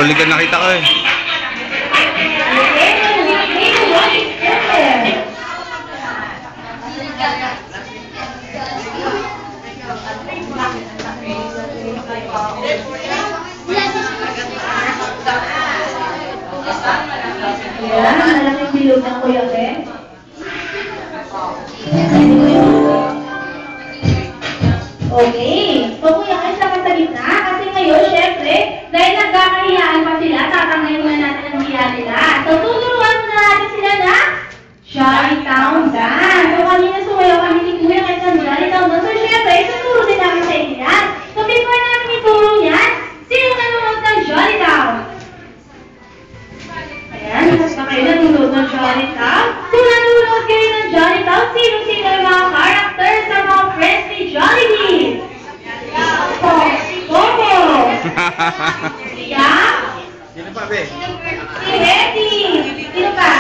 Jolly ka nakita ko eh. Ayan, malaking bilog ng Kuya Ken. Okay. So, Kuya Ken, dapat sa gitna. Kasi ngayon, syempre, dahil nagkakahiyaan pa sila, tatangayin muna natin ang hiya nila. So, tuturuan muna natin sila na Jolly Town Dance. So, kanina sumayaw kami ni Kuya Ken sa Jolly Town Dance. So, syempre, ituturo din namin sa inyo yan. So, before namin ituro yan, sino nanonood ng Jolly Town? Ayan, mas na kayo nanonood ng Jolly Town. Kung nanonood kayo ng Jolly Town, sino-sino yung mga characters sa mga friends ni Jollibee? Coco! Yeah? Sino pa, be? Si Hetty! Sino pa?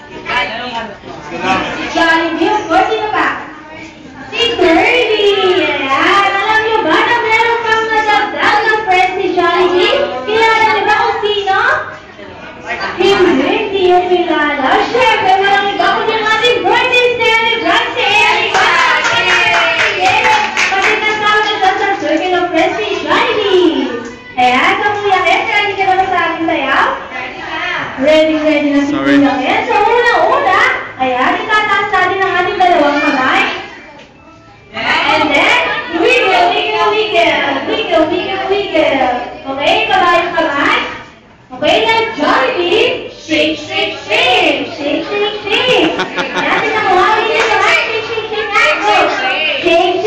Si Jollibee, of course. Sino pa? Si Kirby! Ayan, alam niyo ba na meron pang nadagdag ng friends ni Jollibee? Kilala niyo ba kung sino? Hindi yung kilala. Siyempre, walang iba kundi ang ating birthday celebrant si Erika! Kasi nasama na siya sa Circle of Friends ni Jollibee. Ayan, so Kuya Ken, ready ka na ba sa ating sayaw? Ready na si Kuya Ken. So, una-una, ayan, itataas natin ang ating dalawang kamay. And then, wiggle. Okay, kamay. Okay, like Jollibee, shake. Ayan, tinakawagin niyo naman, shake na. Shake.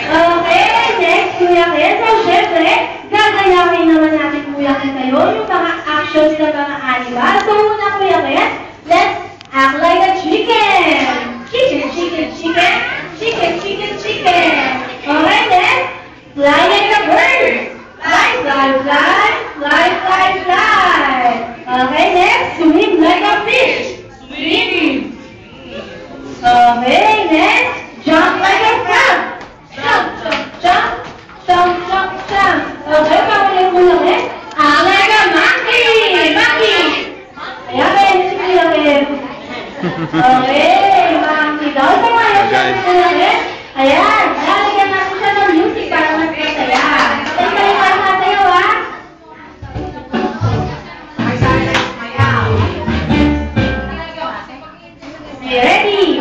Okay, next, Kuya Ken. So, syempre, gagayawin naman natin, Kuya Ken, kayo yung mga actions ng mga animal. So, una, Kuya Ken, let's act like a chicken. Chicken. Okay, then, fly like a bird. Fly. Okay, next, swim like a fish. Swim. Okay, next, jump like a frog. Jump. Okay, paulit mo lang eh. Act like a monkey. Ayan, kaya si Kuya Ken. Okay, monkey daw. So, ngayon siya si Kuya Ken. Ayan, lalagyan natin siya ng music para mas masaya. Tayo para masayaw, ha? Ready?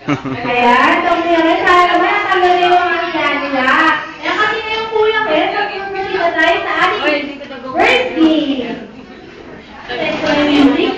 Ayan, so Kuya Ken, sana naman natanggalin yung mga hiya nila. Kaya kasi ngayon Kuya Ken, nagpupunta tayo sa ating birthday. Let's go na music.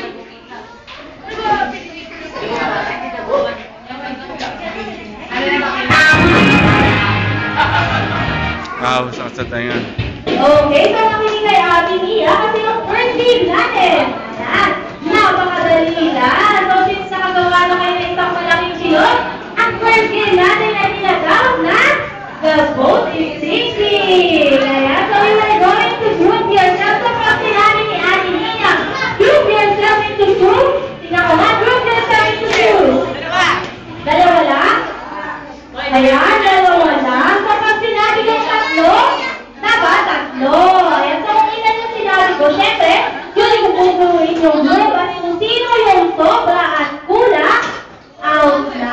Sakit sa tainga. Okay, so nakinig kay Ate Mia kasi yung birthday natin. Ayan, napakadali lang. So since nakagawa na kayo ng isang malaking silot, ang birthday natin ay tinatawag na The Boat is Sinking. Ayan, so you are going to group yourself sa pagsinari ni Ate Mia. Group yourself into two. Tinakawa, group yourself into two. Dalawa lang? Ayan, dalawa lang. Sa pag sinabi ng tatlo, tatlo. Ayan, so kung ilan yung sinabi inyong group at kung sino yung sobra at kulang, out na.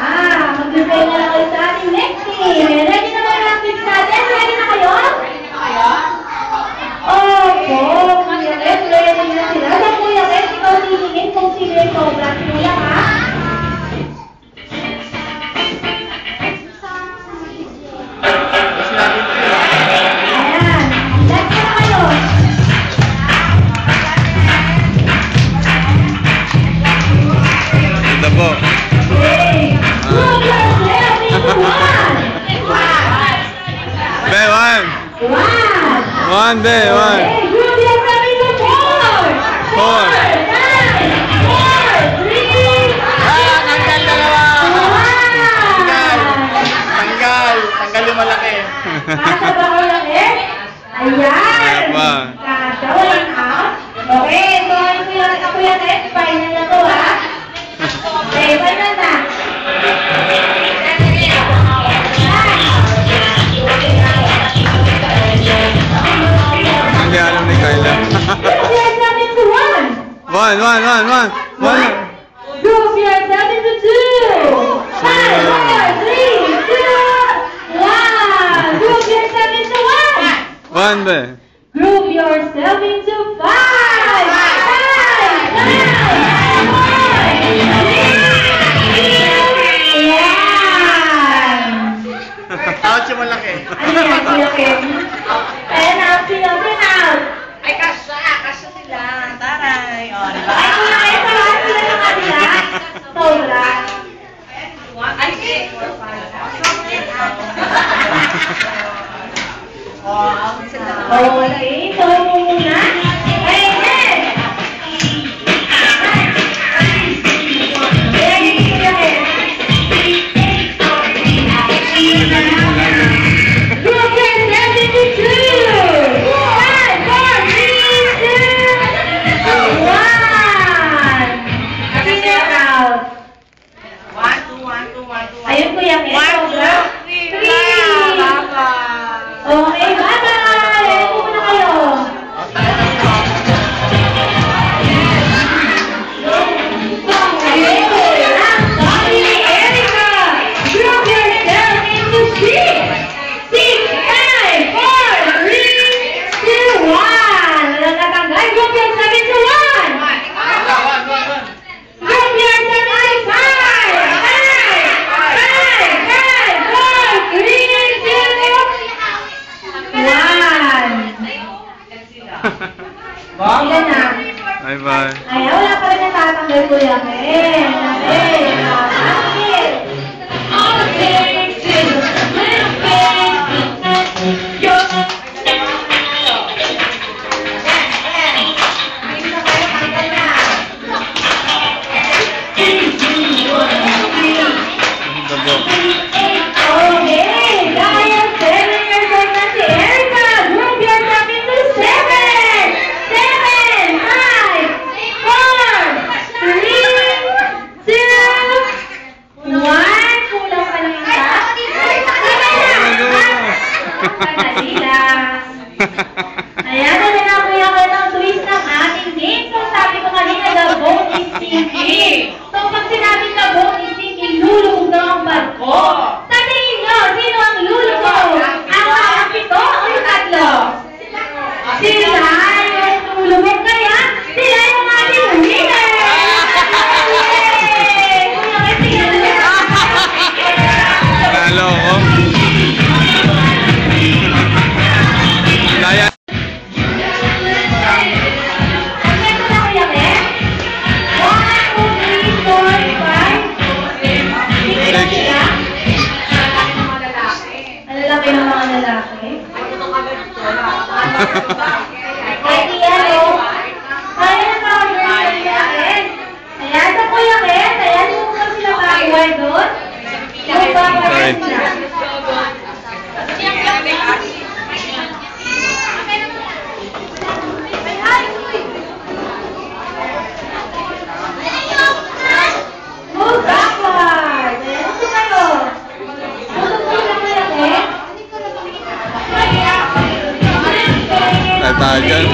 Mag-reply na lang kayo sa ating next team. Ready na ba yung actives natin? Ready na kayo? Opo, Kuya Ed, ready na sila. Sa Kuya Ed, ikaw tingin kung sino yung sobra at kulang, ha? One day, one. Group your family to 4. 4, 9, 4, 3. Tanggal yung malaki. Kasa ba ko lang eh? Ayan. Kasa, walang out. Okay, so ako yan eh. Final na to ha. Okay, final na. Hindi alam ni Kyla. Group yourself into 1. One. Group yourself into 2. 5, 4, 3, 2, 1. Group yourself into 1. One be. Group yourself into 5. 5, 9, 4, 3, 2, 1. Out yung malaki. Ano yan, Kuya Ken? Ayan na, pinag-in out. Ay, kasya sila. Taray. O, diba? Ay, Kuya Ken, parang sila ng kanila. Sobra. Ay, okay. Okay, so muna. Ayan. Ayan, Kuya Ken. Group yourself into 2. 5, 4, 3, 2, 1. Figure out. 1, 2, 1, 2, 1, 2. Ayun, Kuya Ken. 1, 2, 3. Baba. Okay, bye-bye! Ready po na kayo. Okay, last copy ni Erica. Group yourself into 6. 6, 5, 4, 3, 2, 1. Walang natanggal. Group yourself into 1. Group yourself into 5. 5, 4, 3, 2, 1. Ilan na? Bye-bye. Ay, wala pa rin natatanggal ko yan eh. Okay, dahil 7 years old na si Erica, group yourself into 7. 7, 5, 4, 3, 2, 1. Kulang pa lang isa. Madali lang. Ayan, dali na kuya ko ng twist ng ating game. So sabi ko kanina, the boat is sinking. So pag sinabing the boat is sinking, lulubog daw ang barko. Sa tingin nyo, sino ang lulubog? Ang pito o yung tatlo? Sila yung lulubog, kaya sila yung ating winner! Yay! Kuya, kasi yan na. Nalo ko. Laya. Ito na kuya, Ken. 1, 2, 3, 4, 5, 6 sila. Malalaki ng mga lalaki. Ay, iyan o. Kaya na mga girls kuya Ken. Ayan sa kuya Ken. Ayan yung mga sila kakuha doon. Yung kakuha sila. Move backward. Ayan po kayo. Move po lang kuya Ken. Tatagal.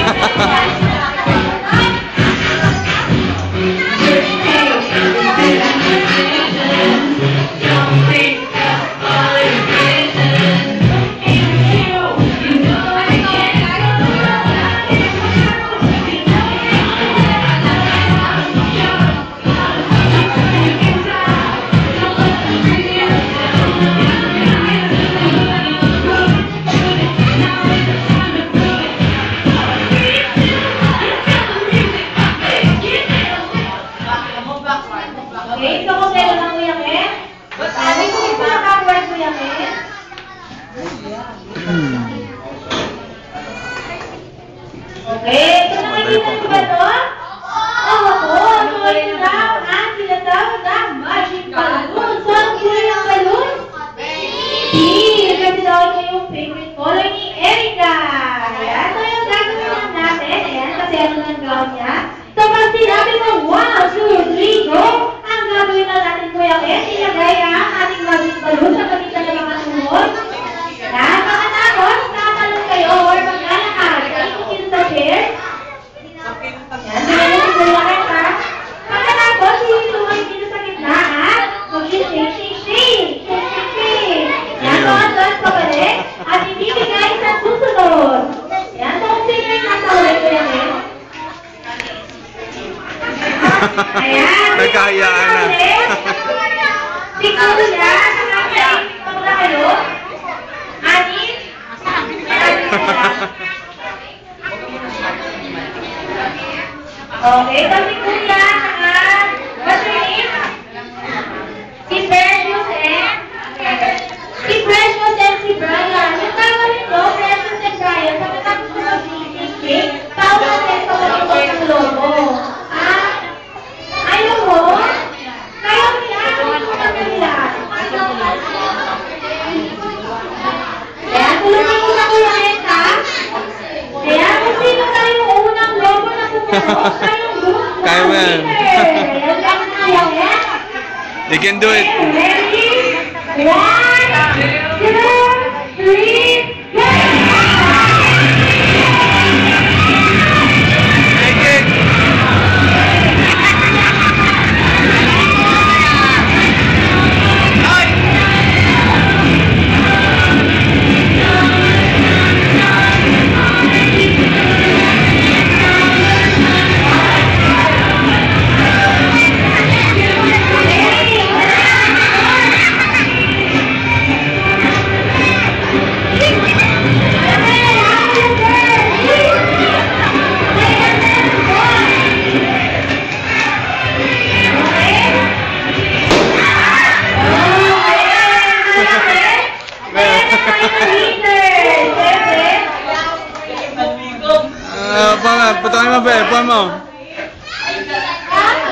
Okay, ito naman Madali yung pang ba to? Oo, so ito daw ang tinatawag na magic balloon. So, ang kulay ng balloon? Pink. Kasi daw ito yung favorite color ni Erica. Ayan, so yung gagawin lang natin, ayan, kasi ano lang gawin niya. So, pag sinabi mo, 1, 2, 3, go! Ang gagawin lang natin, Kuya Ken, ilagay ang ating magic balloon sa pagkita ng mga tuhod. Ayan, pagkatapos, tatalon kayo or maglalakad. Ikot dito sa chair. Ayan, sinanong si Kuya Ken, ha? Pagkatapos, hihiluan dito sa gitna, ha? Mag-shake, shake, shake. Shake, shake. Ayan, pagkatapos pabalik. At ibibigay sa susunod. Ayan, so kung sino yung nasa ulit, Kuya Ken? Ayan, Nagkahayaan na. si Kuya, nakakaipag na kayo. Anin? Okay, so si Kuya, what's your name? Si Precious and si Brian. Yung tawag nito, Precious and Brian, sa matapos ko mag-cake, tawag natin sa matapos ng logo. Ayaw mo? Kayo nila, nila. Kaya tulungan ko na Kuya Ken, ha? Kaya kung sino tayo yung unang logo na pumunok, tayong group. Kaya mo yan. Kaya lang na Kuya Ken. You can do it. Ready? 1, 2, 3, go! Take it. Putangin mo, be. Puan mo.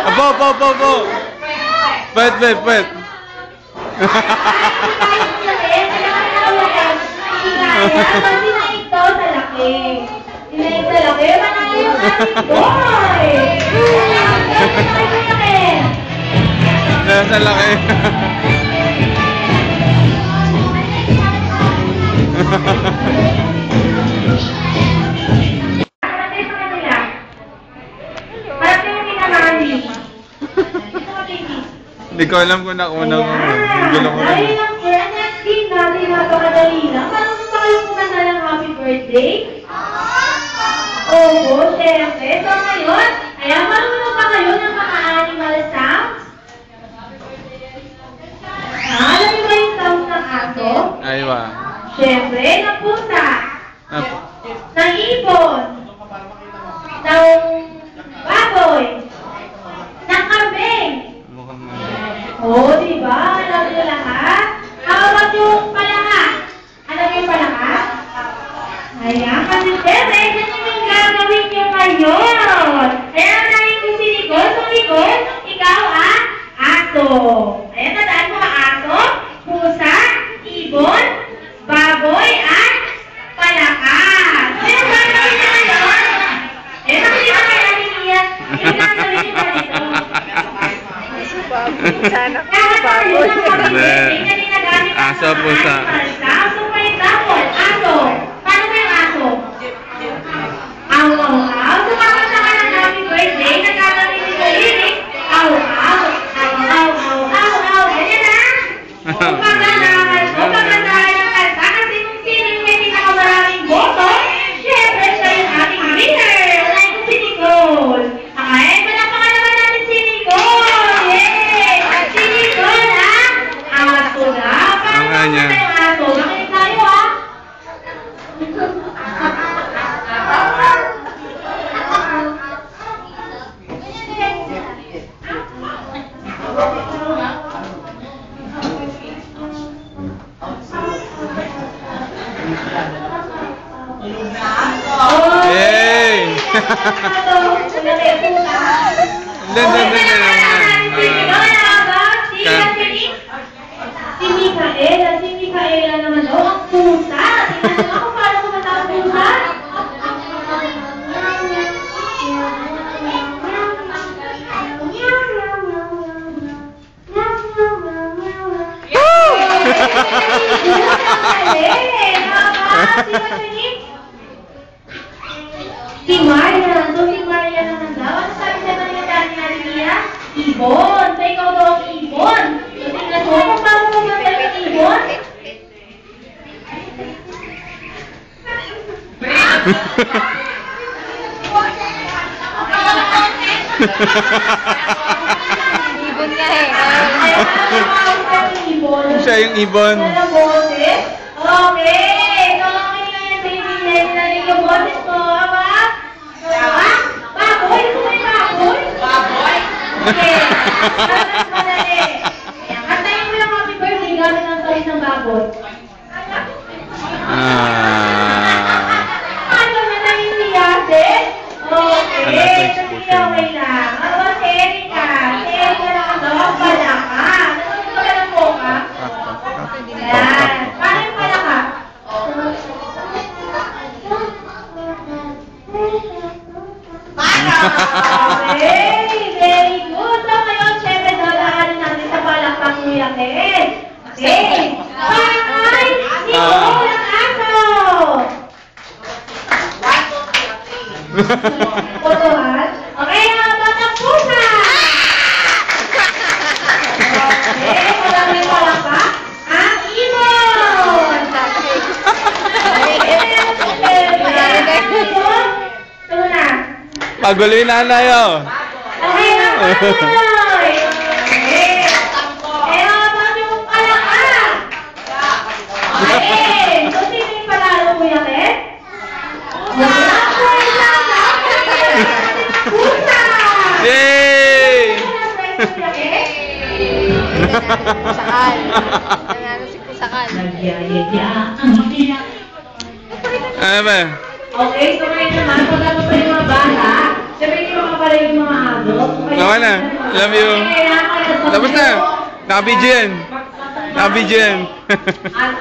Apo. Pwet. Sinaig daw sa laki. Sinaig sa laki. Manalo yung ating boy. Nasa laki. Hindi ko alam kung nakunang gulo ko rin. Dahil lang sir, ang next game natin napakadali lang. Parang gusto kayo kumanta ng happy birthday? Oo, syempre. So ngayon, ayan, marunong pa kayo ng mga animal sounds? Alam niyo ba yung sounds ng aso? Aywa. Syempre, ng pusa, Apo. ng ibon, ng baboy, ng kambing. Mukhang Oo, diba? Alam niyo lahat? How about yung palaka? Alam niyo yung palaka? Ayan, kasi siyempre, ganyan yung gagawin niyo ngayon. Ayan, nahin ko si Nicole. So, Nicole, ikaw aso. Ayan, tandaan mo aso, pusa, ibon, baboy, at palaka. Ayan, gagawin niyo ngayon. Ayan, nakikita kayo natin niya. Yung gagawin niyo pa dito. Sana ko Baboy. Aso, pusa. Aso, for example, aso. Paano ba yung aso? Aw. So, kakanta ka ng happy birthday, nagkakaroon ni lyrics. Aw. Ganyan na? Kung pagandahan ng kanta, kasi kung sino yung may pinakamaraming boto, syempre siya yung ating winner. Like kung si Nicole. Okay, palapakan naman natin si Nicole. Yay! Si Nicole, aso na. Paano Ang kanya. yung aso? Si Micaela naman daw ang pusa. Tingnan mo kung paano kumanta ang pusa. Si Maria. So, si Maria naman daw. Ano sabi sa kanina dati natin niya? Ibon. So, ikaw daw ang ibon. So, tingnan mo kung paano kumanta yung ibon. Ibon nga eh. Siya yung ibon. Okay. Kamangin nga yan, baby. Narinig yung boses ko. Baboy? Ito may baboy? Baboy? Okay. Mas madali. Kantayin mo lang happy birthday gamit ang salit ng baboy. Ano na nangyayari? Okay. Okay lang. Ano si Erika? Si Erika naman daw ang palaka. Nanonood ka ng boka? Yan. Paano yung palaka? Okay. Very good. So ngayon, syempre, dadaanin natin sa palakpak Kuya Ken. Okay. Pangay, Nicole ang aso. Potohan. Okay, mga batang pusa. Okay, maraming palakpak. Ang ibon. Ito na. Paguloy nanay, oh. Okay, ang patuloy. Okay. Eh, habang yung palaka. Okay. So, sino yung panalo, Kuya Ken? Wala po lang. Pusa. Yay! Sakal. Nanalo si Pusakal. Ano ba? Okay, so ngayon naman, pagkano pa yung mga bata, siyempre hindi makapala yung mga adult. Tama na. Love you. Tapos na. Naka-video yan. Naka-video yan. At